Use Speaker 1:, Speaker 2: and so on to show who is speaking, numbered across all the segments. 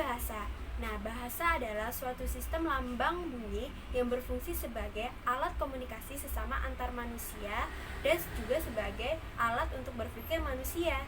Speaker 1: Bahasa. Nah, bahasa adalah suatu sistem lambang bunyi yang berfungsi sebagai alat komunikasi sesama antar manusia dan juga sebagai alat untuk berpikir manusia.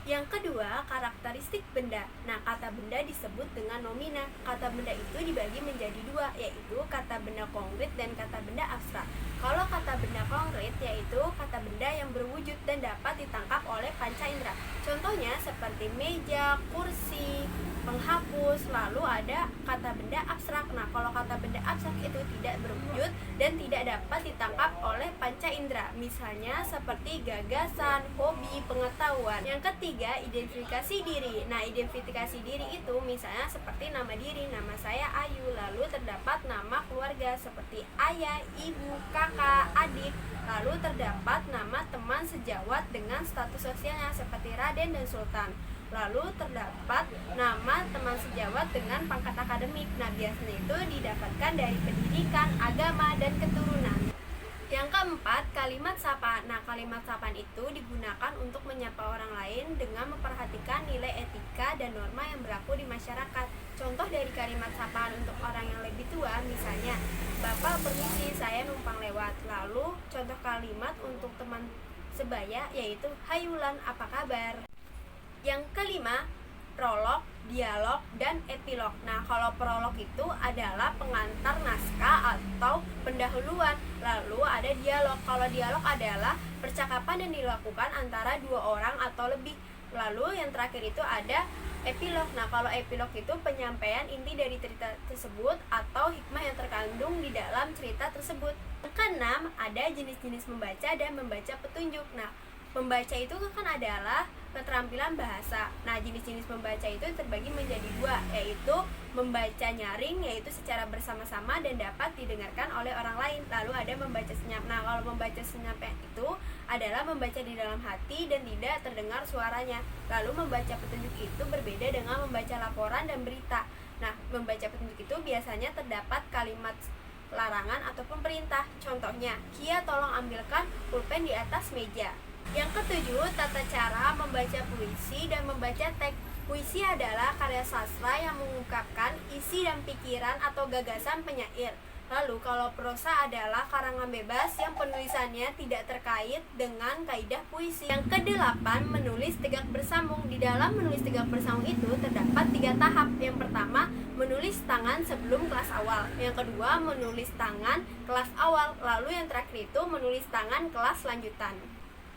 Speaker 1: Yang kedua, karakteristik benda. Nah, kata benda disebut dengan nomina. Kata benda itu dibagi menjadi dua, yaitu kata benda konkret dan kata benda abstrak. Kalau kata benda konkret yaitu kata benda yang berwujud dan dapat ditangkap oleh panca indera. Contohnya seperti meja, kursi, penghapus. Lalu ada kata benda abstrak. Nah, kalau kata benda abstrak itu tidak berwujud dan tidak dapat ditangkap oleh panca indera. Misalnya seperti gagasan, hobi, pengetahuan. Yang ketiga, identifikasi diri. Nah, identifikasi diri itu misalnya seperti nama diri, nama saya Ayu. Lalu terdapat nama keluarga seperti ayah, ibu, kakak, adik. Lalu terdapat nama teman sejawat dengan status sosialnya seperti Raden dan Sultan. Lalu terdapat nama teman sejawat dengan pangkat akademik. Nah, biasanya itu didapatkan dari pendidikan, agama, dan keturunan. Yang keempat, kalimat sapaan. Nah, kalimat sapaan itu digunakan untuk menyapa orang lain dengan memperhatikan nilai etika dan norma yang berlaku di masyarakat. Contoh dari kalimat sapaan untuk orang yang lebih tua, misalnya, Bapak permisi, saya numpang lewat. Lalu, contoh kalimat untuk teman sebaya yaitu, Hai Wulan, apa kabar? Yang kelima, prolog, dialog, dan epilog. Nah, kalau prolog itu adalah pengantar naskah atau pendahuluan. Lalu ada dialog. Kalau dialog adalah percakapan yang dilakukan antara dua orang atau lebih. Lalu yang terakhir itu ada epilog. Nah, kalau epilog itu penyampaian inti dari cerita tersebut atau hikmah yang terkandung di dalam cerita tersebut. Yang keenam, ada jenis-jenis membaca dan membaca petunjuk. Nah, membaca itu kan adalah keterampilan bahasa. Nah, jenis-jenis membaca itu terbagi menjadi dua, yaitu membaca nyaring, yaitu secara bersama-sama dan dapat didengarkan oleh orang lain. Lalu ada membaca senyap. Nah, kalau membaca senyap itu adalah membaca di dalam hati dan tidak terdengar suaranya. Lalu membaca petunjuk itu berbeda dengan membaca laporan dan berita. Nah, membaca petunjuk itu biasanya terdapat kalimat larangan ataupun perintah. Contohnya, Kia tolong ambilkan pulpen di atas meja. Yang ketujuh, tata cara membaca puisi dan membaca teks. Puisi adalah karya sastra yang mengungkapkan isi dan pikiran atau gagasan penyair. Lalu kalau prosa adalah karangan bebas yang penulisannya tidak terkait dengan kaidah puisi. Yang kedelapan, menulis tegak bersambung. Di dalam menulis tegak bersambung itu terdapat 3 tahap. Yang pertama, menulis tangan sebelum kelas awal. Yang kedua, menulis tangan kelas awal. Lalu yang terakhir itu menulis tangan kelas lanjutan.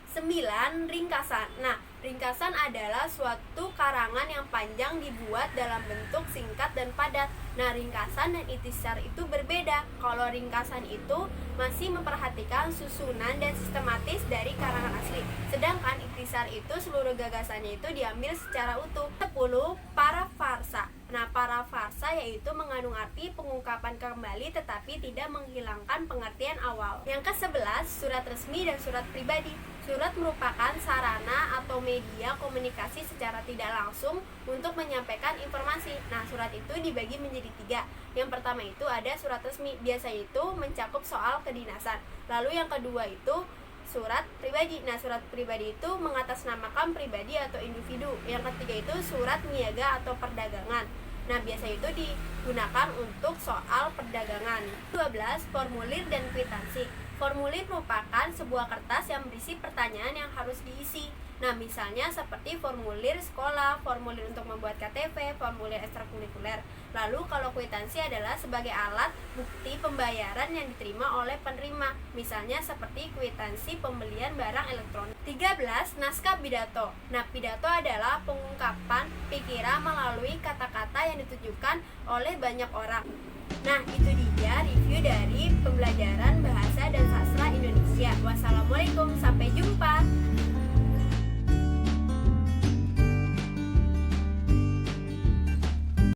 Speaker 1: 9. Ringkasan. Nah, ringkasan adalah suatu karangan yang panjang dibuat dalam bentuk singkat dan padat. Nah, ringkasan dan ikhtisar itu berbeda. Kalau ringkasan itu masih memperhatikan susunan dan sistematis dari karangan asli. Sedangkan ikhtisar itu seluruh gagasannya itu diambil secara utuh. 10. Parafarsa. Nah, parafarsa yaitu mengandung arti pengungkapan kembali tetapi tidak menghilangkan pengertian awal. Yang ke-11, surat resmi dan surat pribadi. Surat merupakan sarana atau media komunikasi secara tidak langsung untuk menyampaikan informasi. Nah, surat itu dibagi menjadi 3. Yang pertama itu ada surat resmi, biasanya itu mencakup soal kedinasan. Lalu yang kedua itu surat pribadi. Nah, surat pribadi itu mengatasnamakan pribadi atau individu. Yang ketiga itu surat niaga atau perdagangan. Nah, biasa itu digunakan untuk soal perdagangan. 12. Formulir dan kwitansi. Formulir merupakan sebuah kertas yang berisi pertanyaan yang harus diisi. Nah, misalnya seperti formulir sekolah, formulir untuk membuat KTP, formulir ekstrakurikuler. Lalu kalau kwitansi adalah sebagai alat bukti pembayaran yang diterima oleh penerima. Misalnya seperti kwitansi pembelian barang elektronik. 13. Naskah pidato. Nah, pidato adalah pengungkapan pikiran melalui kata-kata yang ditujukan oleh banyak orang. Nah, itu dia review dari pembelajaran bahasa dan sastra Indonesia. Wassalamualaikum, sampai jumpa.